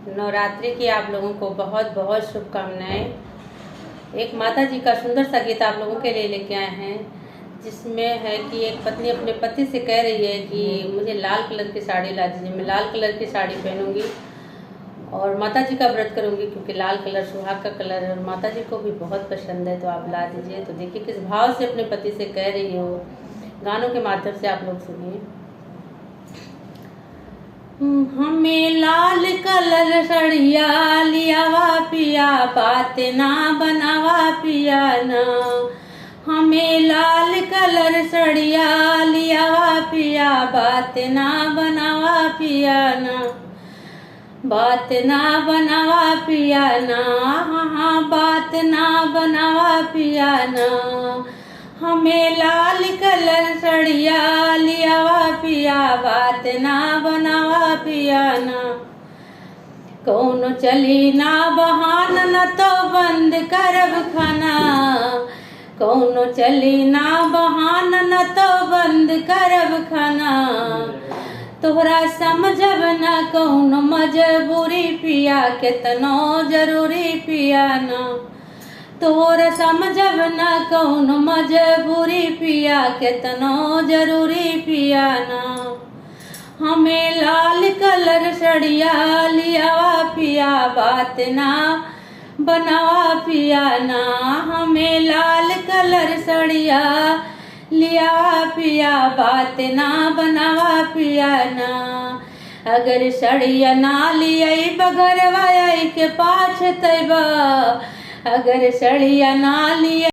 नवरात्रि की आप लोगों को बहुत बहुत शुभकामनाएं। एक माता जी का सुंदर सा गीत आप लोगों के लिए लेके आए हैं, जिसमें है कि एक पत्नी अपने पति से कह रही है कि मुझे लाल कलर की साड़ी ला दीजिए। मैं लाल कलर की साड़ी पहनूंगी और माता जी का व्रत करूंगी, क्योंकि लाल कलर सुहाग का कलर है और माता जी को भी बहुत पसंद है। तो आप ला दीजिए। तो देखिए किस भाव से अपने पति से कह रही हो, गानों के माध्यम से आप लोग सुनिए। हमें लाल कलर सड़िया लियावा पिया, बात ना बनावा पिया ना। हमें लाल कलर सड़िया लियावा पिया, बात ना बनावा पिया ना। बात ना बनावा पिया ना, हाँ बात ना बनावा पिया ना। हमें लाल कलर सड़िया लियावा पिया, बात ना बनावा पिया ना। कौन चली ना बहान न तो बंद करब खाना। कौन चली ना बहान न तो बंद करब खाना। तोहरा समझब ना कौन मजबूरी पिया, केतनो जरूरी पिया ना। तोहरा समझब ना कौन मजबूरी पिया, केतनो जरूरी पिया ना। हमें लाल कलर सड़िया लियावा पिया, बात ना बनावा पिया ना। हमें लाल कलर सड़िया लियावा पिया, बात ना बनावा पिया ना। अगर सड़िया ना लियाई बगरवा के पाछ तैबा। अगर सड़िया ना लिया